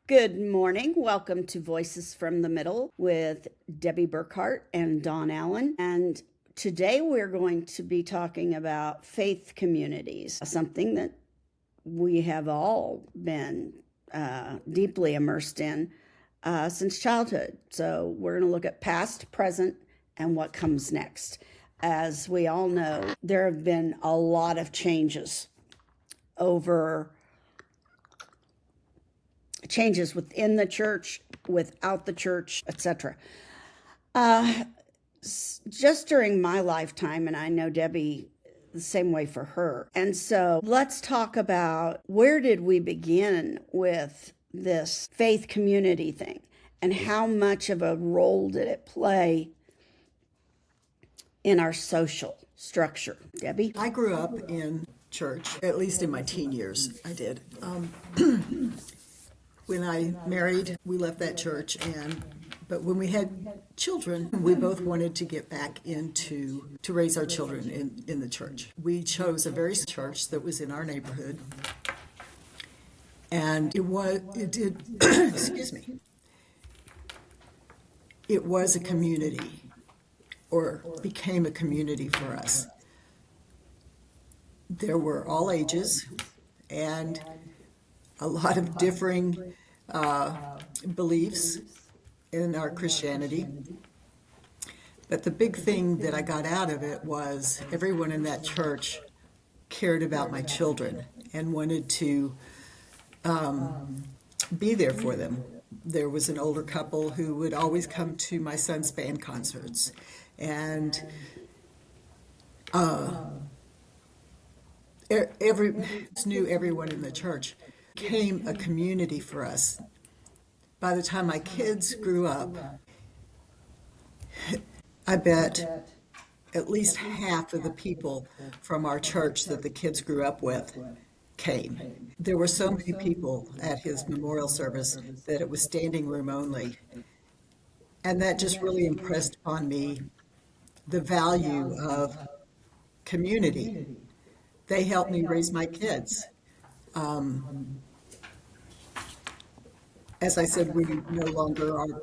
Good morning. Welcome to Voices from the Middle with Debbie Burkhart and Don Allen. And today we're going to be talking about faith communities, something that we have all been deeply immersed in since childhood. So we're going to look at past, present, and what comes next. As we all know, there have been a lot of changes within the church, without the church, etc. Just during my lifetime, and I know Debbie the same way for her. And so let's talk about where did we begin with this faith community thing and how much of a role did it play in our social structure? Debbie? I grew up in church, at least in my teen years, I did. When I married, we left that church, but when we had children, we both wanted to get back to raise our children in the church. We chose a very church that was in our neighborhood, and excuse me, it was a community, or became a community for us. There were all ages and a lot of differing beliefs in our Christianity. But the big thing that I got out of it was everyone in that church cared about my children and wanted to be there for them. There was an older couple who would always come to my son's band concerts, and knew everyone in the church. Became a community for us. By the time my kids grew up, I bet at least half of the people from our church that the kids grew up with came. There were so many people at his memorial service that it was standing room only. And that just really impressed upon me the value of community. They helped me raise my kids. As I said, we no longer are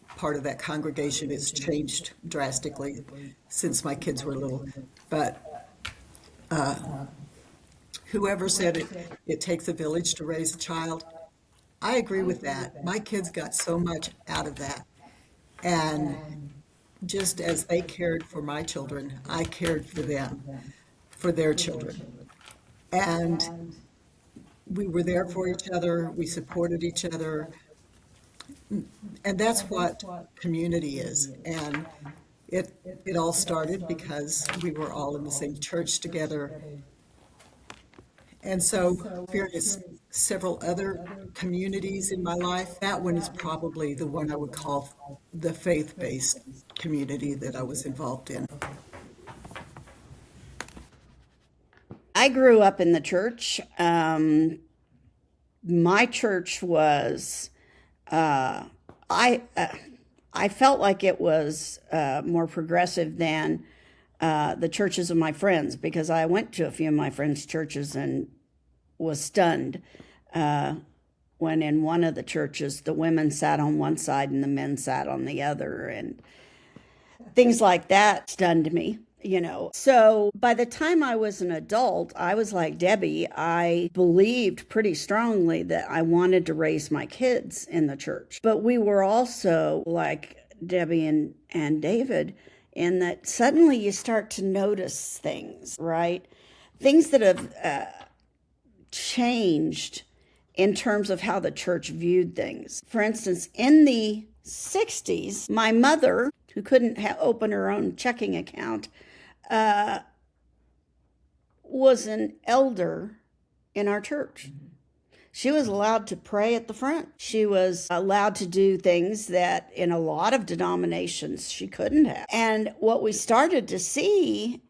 part of that congregation. It's changed drastically since my kids were little. But whoever said it takes a village to raise a child, I agree with that. My kids got so much out of that. And just as they cared for my children, I cared for them, for their children. And we were there for each other, we supported each other, and that's what community is. And it all started because we were all in the same church together. And so I experienced several other communities in my life. That one is probably the one I would call the faith-based community that I was involved in. I grew up in the church. My church was, I felt like it was more progressive than the churches of my friends, because I went to a few of my friends' churches and was stunned when in one of the churches the women sat on one side and the men sat on the other, and things like that stunned me. So by the time I was an adult, I was like Debbie. I believed pretty strongly that I wanted to raise my kids in the church. But we were also like Debbie and David, in that suddenly you start to notice things, right? Things that have changed in terms of how the church viewed things. For instance, in the 60s, my mother, who couldn't open her own checking account, was an elder in our church. She was allowed to pray at the front. She was allowed to do things that in a lot of denominations she couldn't have. And what we started to see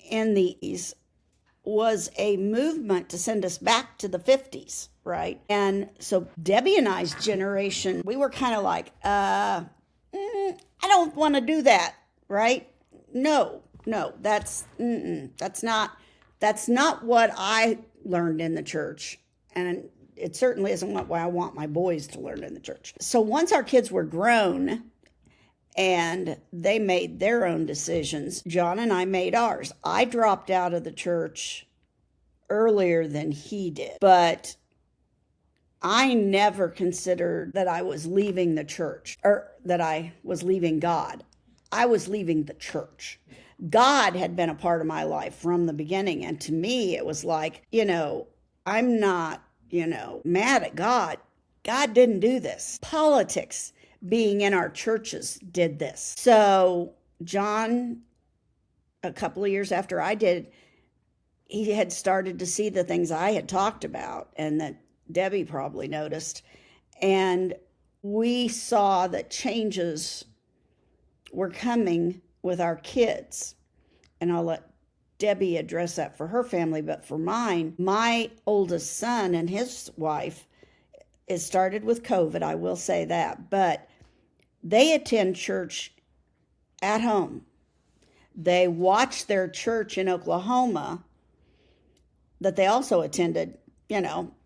in these was a movement to send us back to the 50s, right? And so Debbie and I's generation, we were kind of like, I don't want to do that, right? No, that's not what I learned in the church. And it certainly isn't what I want my boys to learn in the church. So once our kids were grown and they made their own decisions, John and I made ours. I dropped out of the church earlier than he did, but I never considered that I was leaving the church or that I was leaving God. I was leaving the church. God had been a part of my life from the beginning. And to me, it was like, I'm not, mad at God. God didn't do this. Politics being in our churches did this. So John, a couple of years after I did, he had started to see the things I had talked about and that Debbie probably noticed. And we saw that changes were coming with our kids. And I'll let Debbie address that for her family, but for mine, my oldest son and his wife, it started with COVID, I will say that, but they attend church at home. They watch their church in Oklahoma that they also attended,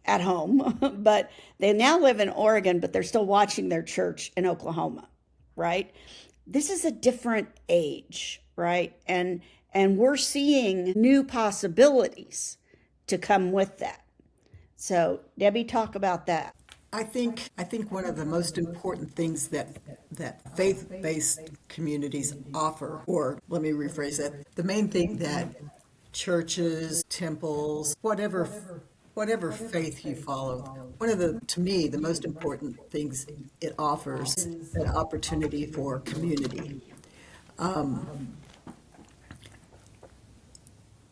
at home, but they now live in Oregon, but they're still watching their church in Oklahoma, right? This is a different age, right? And we're seeing new possibilities to come with that. So Debbie, talk about that. I think one of the most important things that faith-based communities offer, or let me rephrase it, the main thing that churches, temples, whatever faith you follow, to me, the most important things it offers is an opportunity for community.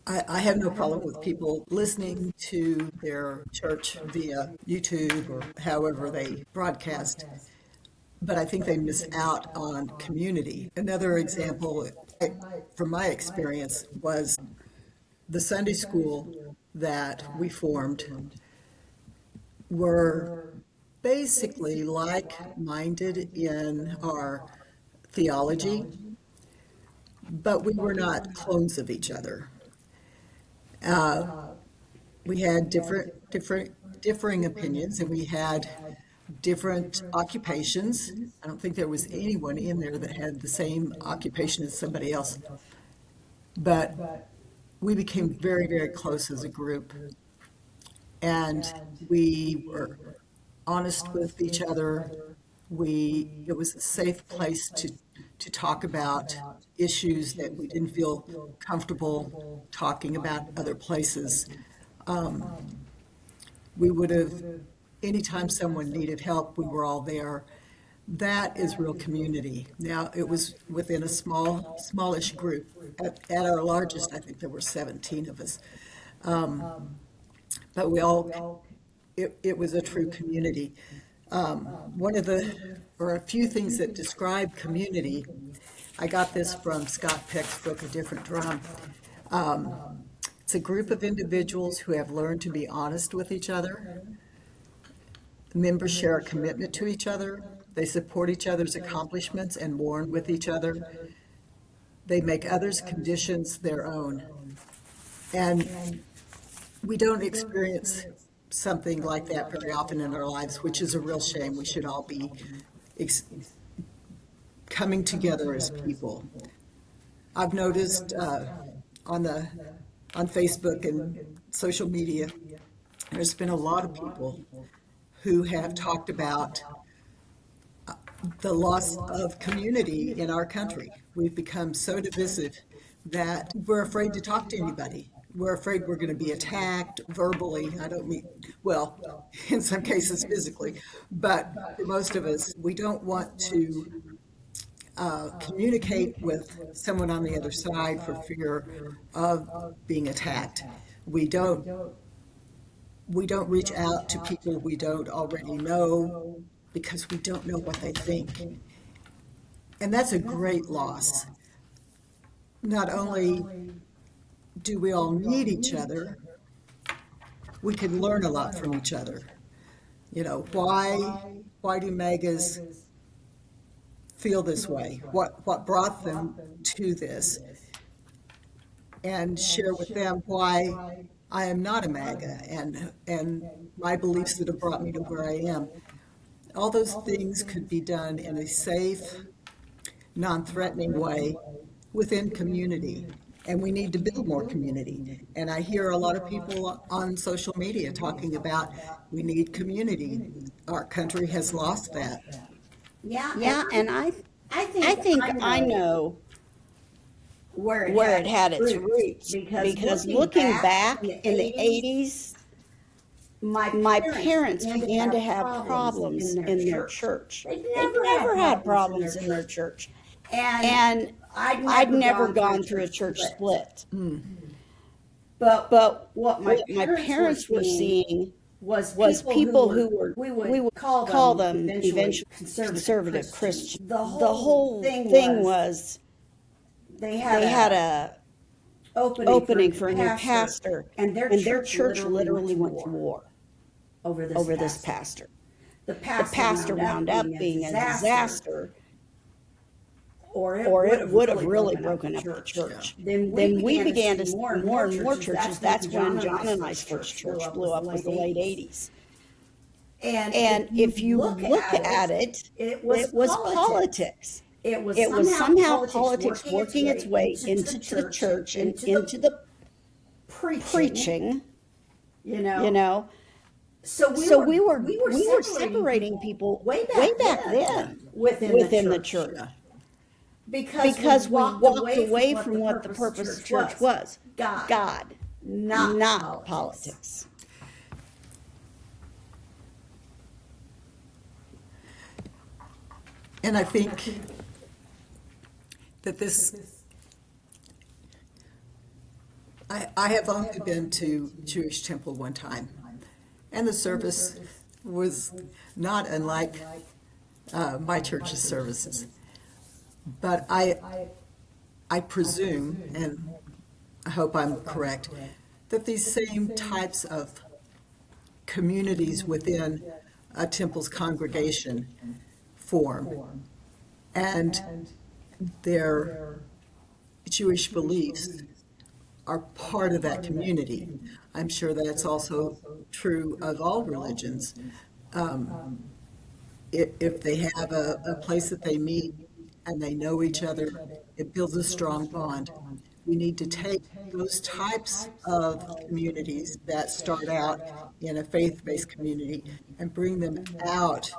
I have no problem with people listening to their church via YouTube or however they broadcast, but I think they miss out on community. Another example from my experience was the Sunday school that we formed were basically like-minded in our theology, but we were not clones of each other. We had differing opinions, and we had different occupations. I don't think there was anyone in there that had the same occupation as somebody else, but we became very, very close as a group, and we were honest with each other. It was a safe place to talk about issues that we didn't feel comfortable talking about other places. We would have, anytime someone needed help, we were all there. That is real community. Now, it was within a smallish group. At our largest, I think there were 17 of us. But it was a true community. A few things that describe community, I got this from Scott Peck's book, A Different Drum. It's a group of individuals who have learned to be honest with each other. Members share a commitment to each other. They support each other's accomplishments and mourn with each other. They make others' conditions their own. And we don't experience something like that very often in our lives, which is a real shame. We should all be coming together as people. I've noticed on Facebook and social media, there's been a lot of people who have talked about the loss of community in our country. We've become so divisive that we're afraid to talk to anybody. We're afraid we're going to be attacked verbally. I don't mean, well, in some cases physically, but for most of us, we don't want to communicate with someone on the other side for fear of being attacked. We don't reach out to people we don't already know because we don't know what they think. And that's a great loss. Not only do we all need each other, we can learn a lot from each other. Why do MAGAs feel this way? What brought them to this? And share with them why I am not a MAGA, and my beliefs that have brought me to where I am. All those things could be done in a safe, non-threatening way within community. And we need to build more community. And I hear a lot of people on social media talking about we need community. Our country has lost that. Yeah, and I think I know where where it had its roots because looking back in the 80s, my parents began to have problems in their church. They never had problems in their church. And I'd never gone through a church split. But what my parents were seeing was people who were, we would call them eventually conservative Christians. The whole thing was they had a opening for a new pastor, and their church literally went to war over this pastor. The pastor wound up being a disaster, or it would have really broken up the church. Then we began to see more and more churches. That's when John and I's first church blew up, was the late 80s. And if you look at it, it was politics. It was somehow politics working its way into the church and into the preaching, you know. So we were separating people way back then within the church. Because we walked away from what the purpose of church was. God, not politics. And I think that I have only been to Jewish temple one time, and the service was not unlike my church's services. But I presume, and I hope I'm correct, that these same types of communities within a temple's congregation form, and their Jewish beliefs are part of that community. I'm sure that's also true of all religions. If they have a place that they meet and they know each other, it builds a strong bond. We need to take those types of communities that start out in a faith-based community and bring them out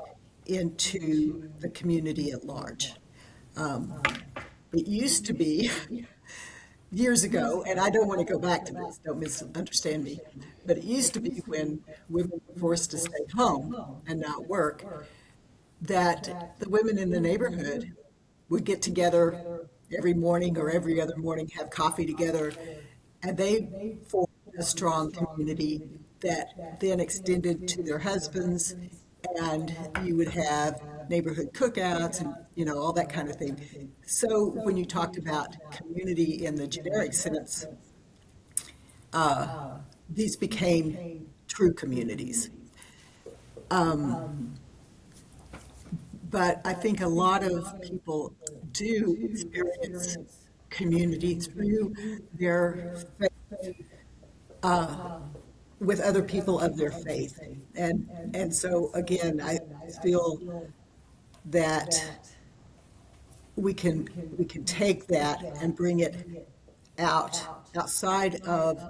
into the community at large. It used to be years ago, and I don't want to go back to this, don't misunderstand me, but it used to be when women were forced to stay home and not work, that the women in the neighborhood would get together every morning or every other morning, have coffee together, and they formed a strong community that then extended to their husbands, and you would have neighborhood cookouts and all that kind of thing. So when you talked about community in the generic sense, these became true communities. But I think a lot of people do experience community through their faith, with other people of their faith. And so again, I feel that we can take that and bring it outside of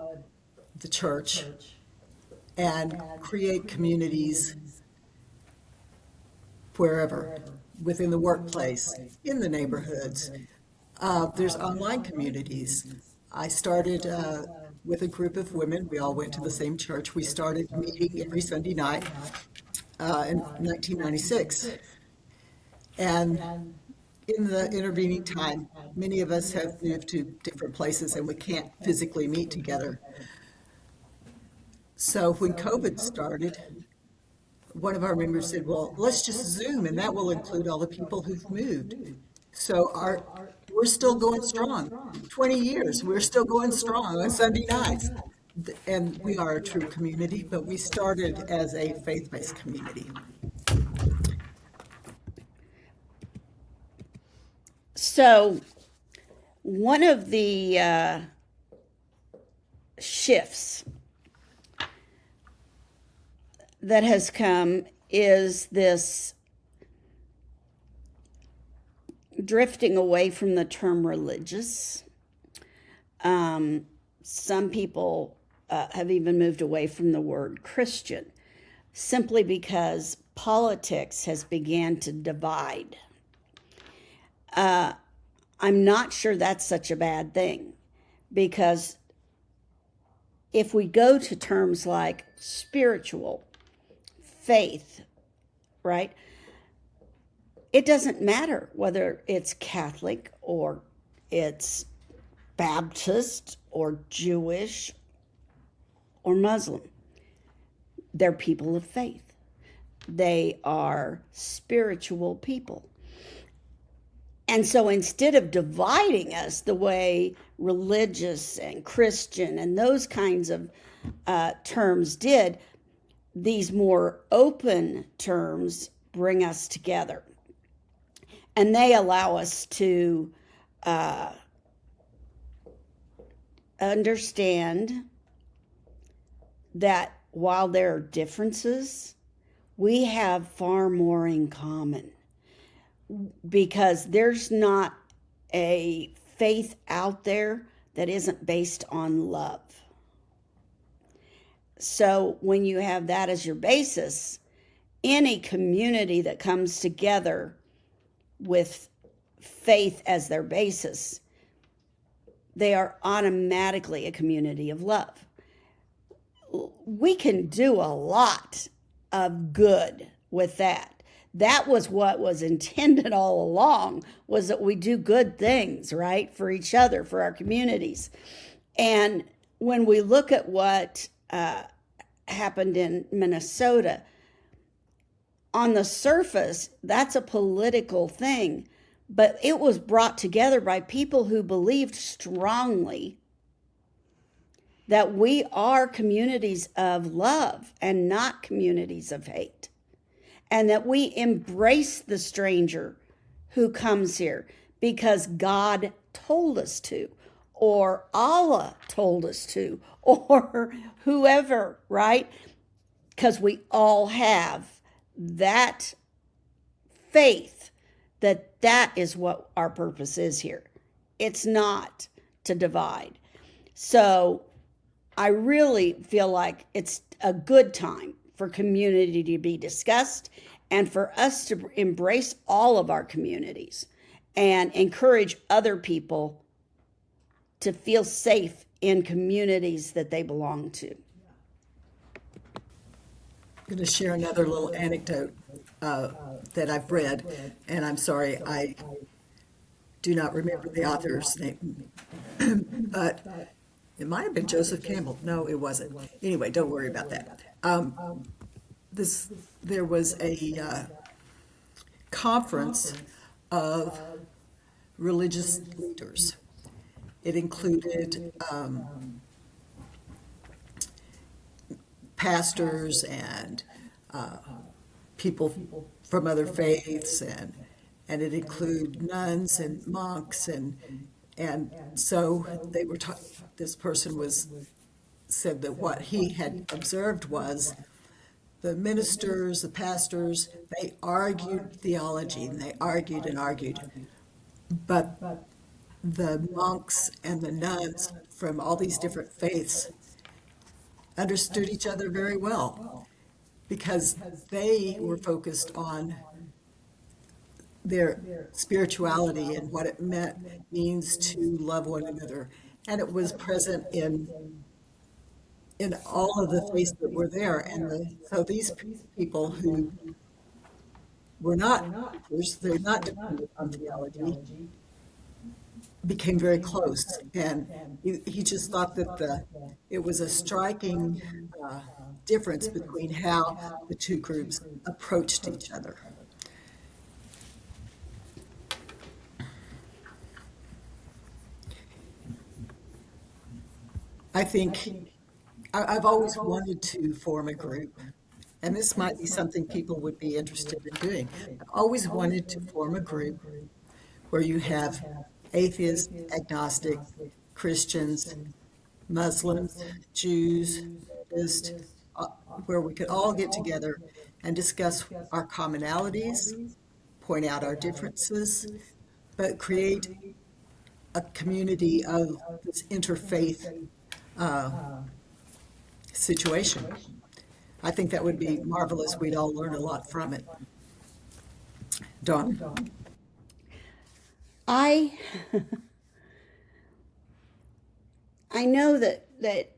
the church and create communities wherever, within the workplace, in the neighborhoods. There's online communities. I started with a group of women. We all went to the same church. We started meeting every Sunday night in 1996. And in the intervening time, many of us have moved to different places and we can't physically meet together. So when COVID started, one of our members said, well, let's just Zoom, and that will include all the people who've moved. So we're still going strong. 20 years, we're still going strong on Sunday nights. And we are a true community, but we started as a faith-based community. So one of the shifts that has come is this drifting away from the term religious. Some people have even moved away from the word Christian, simply because politics has began to divide. I'm not sure that's such a bad thing, because if we go to terms like spiritual, faith, right? It doesn't matter whether it's Catholic or it's Baptist or Jewish or Muslim. They're people of faith. They are spiritual people. And so instead of dividing us the way religious and Christian and those kinds of terms did, these more open terms bring us together. And they allow us to understand that while there are differences, we have far more in common, because there's not a faith out there that isn't based on love. So when you have that as your basis, any community that comes together with faith as their basis, they are automatically a community of love. We can do a lot of good with that. That was what was intended all along, was that we do good things, right, for each other, for our communities. And when we look at what happened in Minnesota, on the surface, that's a political thing, but it was brought together by people who believed strongly that we are communities of love and not communities of hate, and that we embrace the stranger who comes here because God told us to, or Allah told us to, or whoever, right? Because we all have that faith that that is what our purpose is here. It's not to divide. So I really feel like it's a good time for community to be discussed and for us to embrace all of our communities and encourage other people to feel safe in communities that they belong to. I'm going to share another little anecdote that I've read, and I'm sorry, I do not remember the author's name, but it might have been Joseph Campbell. No, it wasn't. Anyway, don't worry about that. There was a conference of religious leaders. It included pastors and people from other faiths, and it included nuns and monks, and so they were this person said that what he had observed was the ministers, the pastors, they argued theology, and they argued and argued, but the monks and the nuns from all these different faiths understood each other very well, because they were focused on their spirituality and what it means to love one another. And it was present in all of the faiths that were there. And so these people who were not, they're not dependent on theology, became very close. And he just thought that it was a striking difference between how the two groups approached each other. I think I've always wanted to form a group, and this might be something people would be interested in doing. I've always wanted to form a group where you have atheists, agnostic, Christians, Muslims, Jews, Buddhists, where we could all get together and discuss our commonalities, point out our differences, but create a community of this interfaith uh, situation. I think that would be marvelous. We'd all learn a lot from it. Dawn? I I know that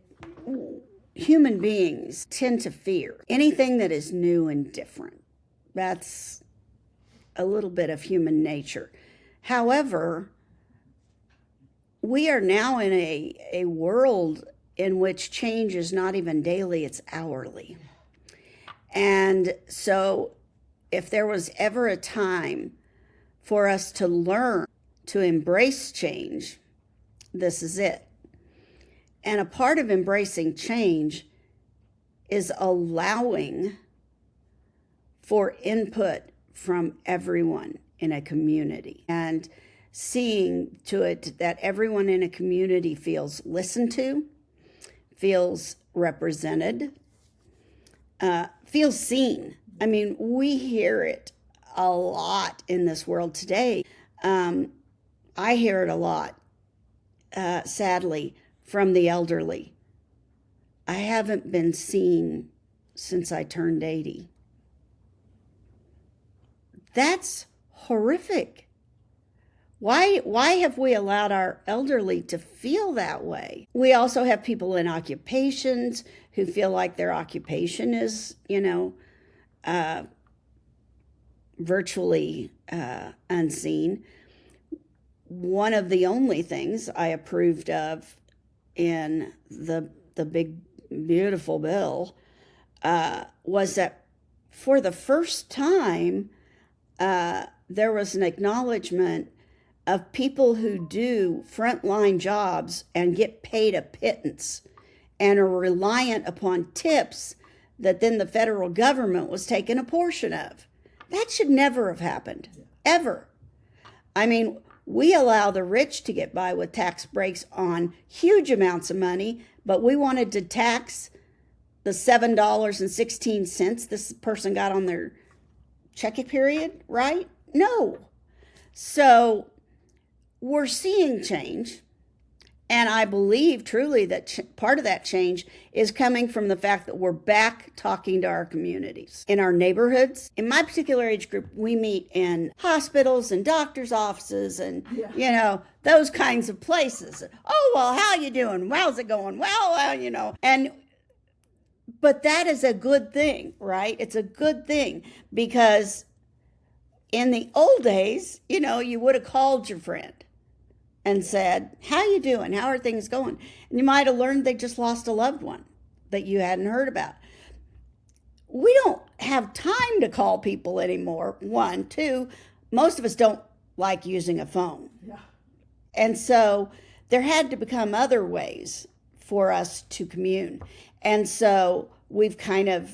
human beings tend to fear anything that is new and different. That's a little bit of human nature. However, we are now in a world in which change is not even daily, it's hourly. And so, if there was ever a time for us to learn to embrace change, this is it. And a part of embracing change is allowing for input from everyone in a community and seeing to it that everyone in a community feels listened to, feels represented, feels seen. I mean, we hear it a lot in this world today. I hear it a lot, sadly, from the elderly. I haven't been seen since I turned 80. That's horrific. Why have we allowed our elderly to feel that way? We also have people in occupations who feel like their occupation is, virtually unseen. One of the only things I approved of in the big, beautiful bill was that for the first time, there was an acknowledgement of people who do frontline jobs and get paid a pittance and are reliant upon tips that then the federal government was taking a portion of. That should never have happened, ever. I mean, we allow the rich to get by with tax breaks on huge amounts of money, but we wanted to tax the $7.16 this person got on their checking period, right? No. So we're seeing change. And I believe truly that part of that change is coming from the fact that we're back talking to our communities, in our neighborhoods. In my particular age group, we meet in hospitals and doctors' offices and, those kinds of places. Oh, well, how you doing? How's it going? Well, but that is a good thing, right? It's a good thing because in the old days, you would have called your friend and said, how you doing? How are things going? And you might have learned they just lost a loved one that you hadn't heard about. We don't have time to call people anymore, one. Two, most of us don't like using a phone. Yeah. And so there had to become other ways for us to commune. And so we've kind of,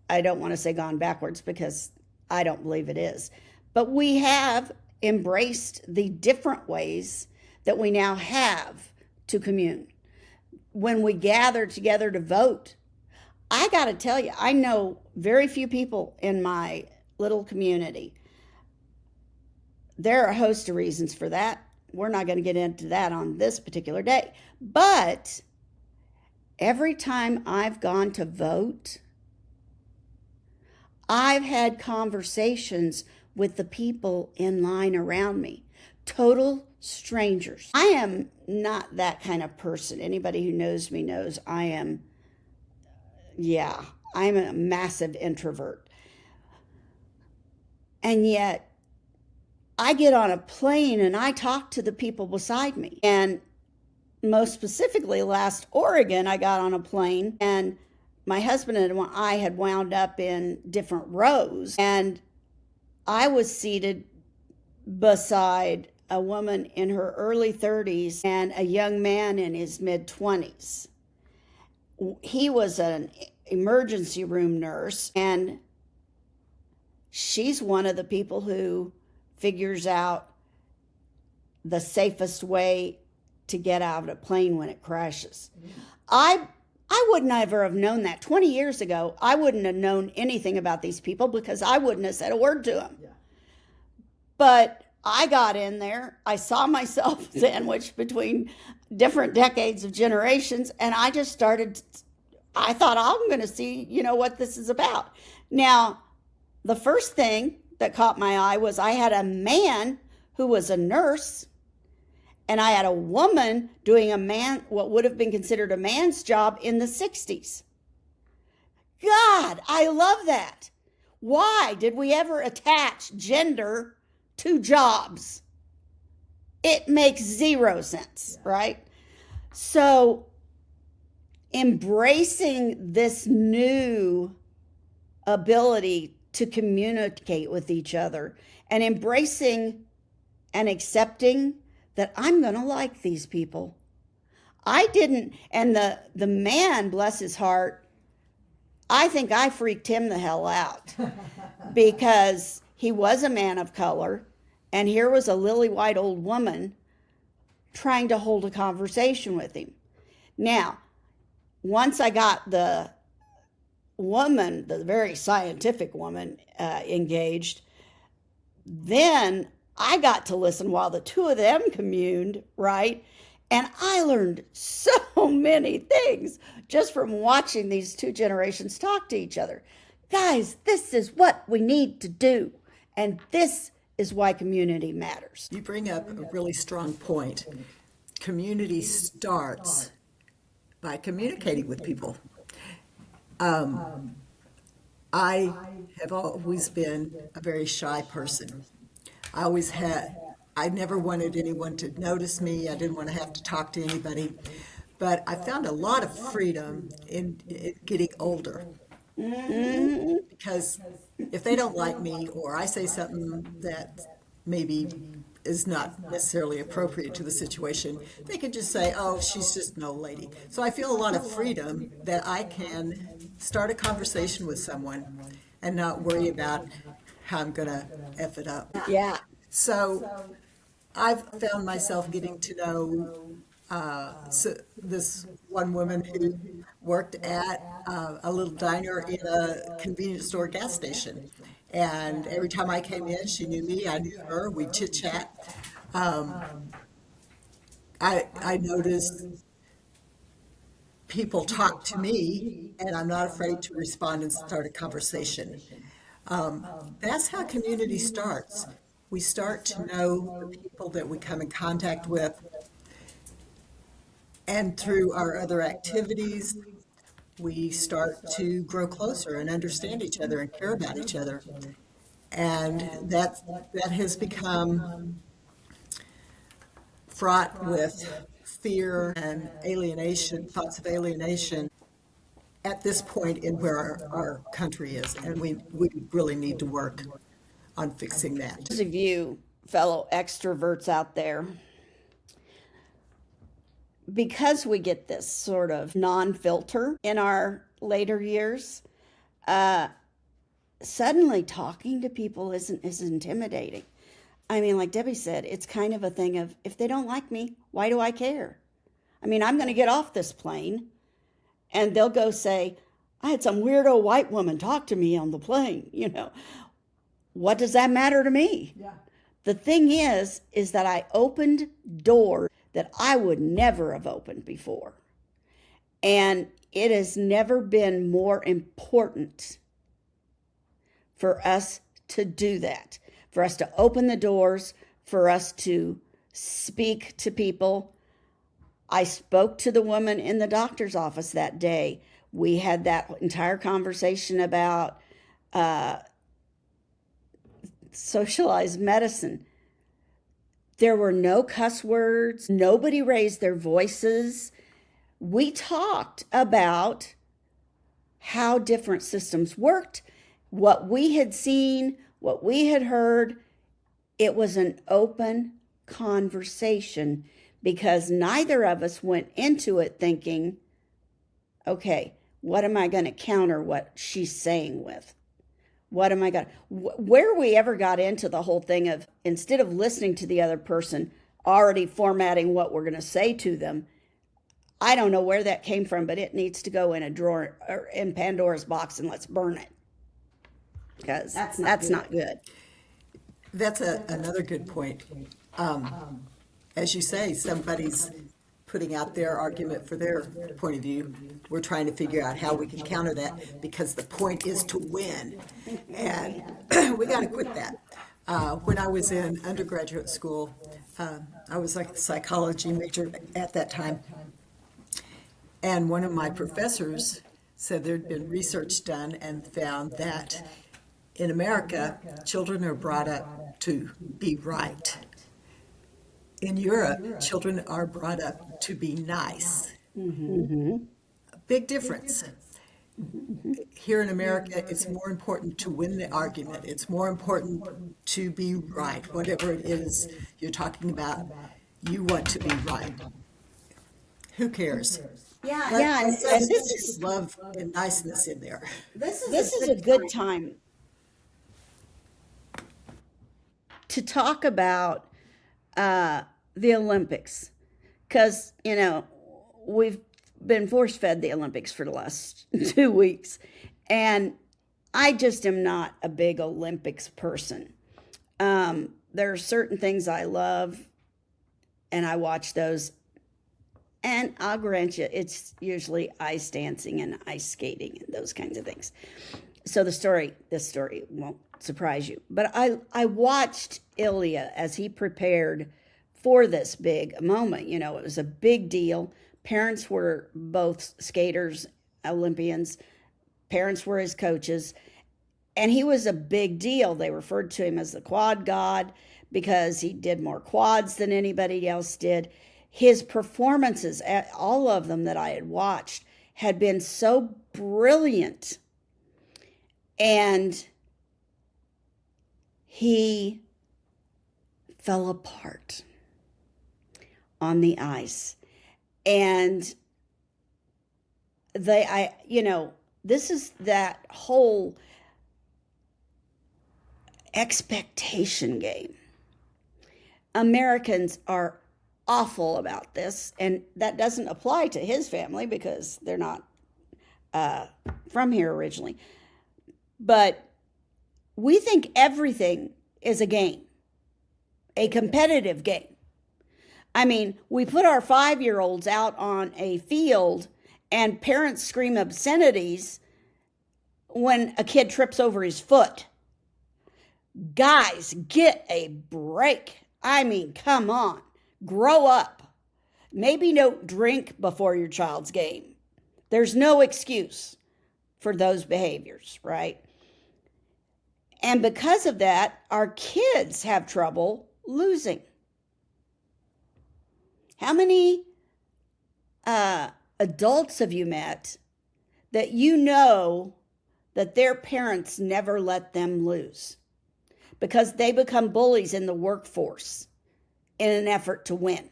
I don't want to say gone backwards because I don't believe it is, but we have embraced the different ways that we now have to commune. When we gather together to vote, I got to tell you, I know very few people in my little community. There are a host of reasons for that. We're not going to get into that on this particular day. But every time I've gone to vote, I've had conversations with the people in line around me, total strangers. I am not that kind of person. Anybody who knows me knows I'm a massive introvert. And yet, I get on a plane and I talk to the people beside me. And most specifically, last Oregon, I got on a plane and my husband and I had wound up in different rows. And I was seated beside a woman in her early 30s and a young man in his mid 20s. He was an emergency room nurse, and she's one of the people who figures out the safest way to get out of a plane when it crashes. I I would never have known that. 20 years ago, I wouldn't have known anything about these people because I wouldn't have said a word to them. But I got in there, I saw myself sandwiched between different decades of generations, and I just started, I thought, I'm going to see, what this is about. Now, the first thing that caught my eye was I had a man who was a nurse, and I had a woman doing what would have been considered a man's job in the 60s. God, I love that. Why did we ever attach gender to jobs? It makes zero sense, right? So embracing this new ability to communicate with each other and embracing and accepting that I'm going to like these people. I didn't, and the man, bless his heart, I think I freaked him the hell out because he was a man of color, and here was a lily-white old woman trying to hold a conversation with him. Now, once I got the woman, the very scientific woman, engaged, then I got to listen while the two of them communed, right? And I learned so many things just from watching these two generations talk to each other. Guys, this is what we need to do. And this is why community matters. You bring up a really strong point. Community starts by communicating with people. I have always been a very shy person. I never wanted anyone to notice me. I didn't want to have to talk to anybody. But I found a lot of freedom in getting older. Because if they don't like me or I say something that maybe is not necessarily appropriate to the situation, they can just say, oh, she's just an old lady. So I feel a lot of freedom that I can start a conversation with someone and not worry about how I'm going to F it up. Yeah. So I've found myself getting to know this one woman who worked at a little diner in a convenience store gas station. And every time I came in, she knew me, I knew her, we'd chit chat. I noticed people talk to me, and I'm not afraid to respond and start a conversation. That's how community starts. We start to know the people that we come in contact with, and through our other activities, we start to grow closer and understand each other and care about each other. And that has become fraught with fear and alienation, thoughts of alienation at this point in where our country is. And we really need to work on fixing that. Those of you fellow extroverts out there, because we get this sort of non-filter in our later years, suddenly talking to people isn't as intimidating. I mean, like Debbie said, it's kind of a thing of, if they don't like me, why do I care? I mean, I'm going to get off this plane and they'll go say, I had some weirdo white woman talk to me on the plane, What does that matter to me? Yeah. The thing is that I opened doors that I would never have opened before. And it has never been more important for us to do that, for us to open the doors, for us to speak to people. I spoke to the woman in the doctor's office that day. We had that entire conversation about socialized medicine. There were no cuss words. Nobody raised their voices. We talked about how different systems worked, what we had seen, what we had heard. It was an open conversation because neither of us went into it thinking, okay, what am I going to counter what she's saying with? What am I going to... Where we ever got into the whole thing of, instead of listening to the other person, already formatting what we're going to say to them, I don't know where that came from, but it needs to go in a drawer or in Pandora's box and let's burn it because that's not good. That's another good point. As you say, somebody's putting out their argument for their point of view. We're trying to figure out how we can counter that because the point is to win. And we got to quit that. When I was in undergraduate school, I was like a psychology major at that time. And one of my professors said there'd been research done and found that in America, children are brought up to be right. In Europe, children are brought up to be nice. A big difference. Here in America, it's more important to win the argument. It's more important to be right. Whatever it is you're talking about, you want to be right. Who cares? Yeah, and Let's this put is love and niceness in there. this is a good time to talk about the Olympics because we've been force fed the Olympics for the last 2 weeks, and I just am not a big Olympics person. There are certain things I love, and I watch those. And I'll grant you, it's usually ice dancing and ice skating and those kinds of things. So this story won't surprise you. But I watched Ilya as he prepared for this big moment. It was a big deal. Parents were both skaters, Olympians. Parents were his coaches. And he was a big deal. They referred to him as the quad god because he did more quads than anybody else did. His performances, all of them that I had watched, had been so brilliant. And he fell apart on the ice. And this is that whole expectation game. Americans are awful about this, and that doesn't apply to his family because they're not from here originally. But we think everything is a game, a competitive game. I mean, we put our 5-year-olds out on a field and parents scream obscenities when a kid trips over his foot. Guys, get a break. I mean, come on. Grow up. Maybe don't drink before your child's game. There's no excuse for those behaviors, right? And because of that, our kids have trouble losing. How many adults have you met that that their parents never let them lose because they become bullies in the workforce in an effort to win?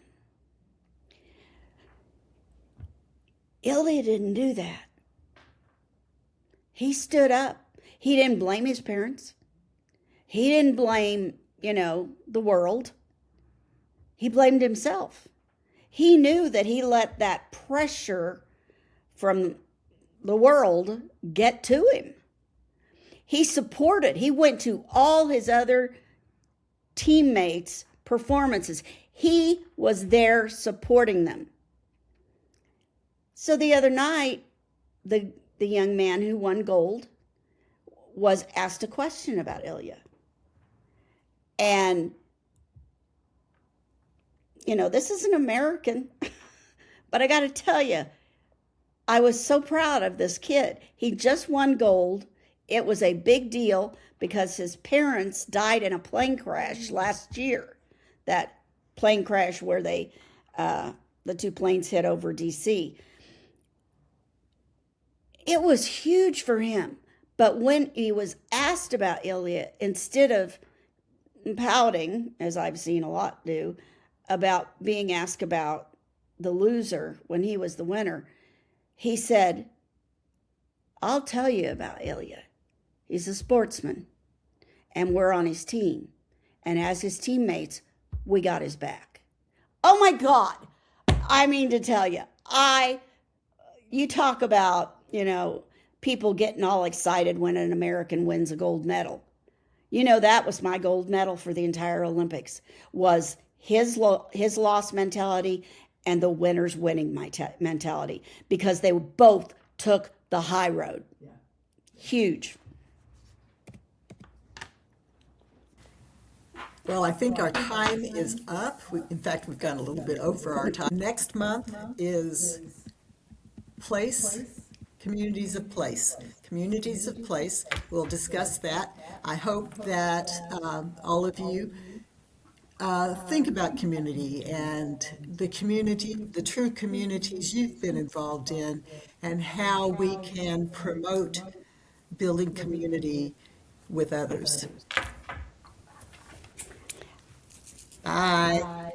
Ilya didn't do that. He stood up. He didn't blame his parents. He didn't blame, the world. He blamed himself. He knew that he let that pressure from the world get to him. He supported. He went to all his other teammates' performances. He was there supporting them. So the other night, the young man who won gold was asked a question about Ilya. And, this is an American, but I got to tell you, I was so proud of this kid. He just won gold. It was a big deal because his parents died in a plane crash last year. That plane crash where the 2 planes hit over D.C. It was huge for him. But when he was asked about Ilya, instead of pouting, as I've seen a lot do, about being asked about the loser when he was the winner, he said, I'll tell you about Ilya. He's a sportsman, and we're on his team. And as his teammates, we got his back. Oh my God. I mean to tell you, I, you talk about, people getting all excited when an American wins a gold medal. That was my gold medal for the entire Olympics, was his loss mentality and the winners winning mentality, because they both took the high road. Huge. Well, I think our time is up. In fact, we've gone a little bit over our time. Next month is place, communities of place. Communities of place. We'll discuss that. I hope that all of you think about community and the true communities you've been involved in, and how we can promote building community with others. Bye.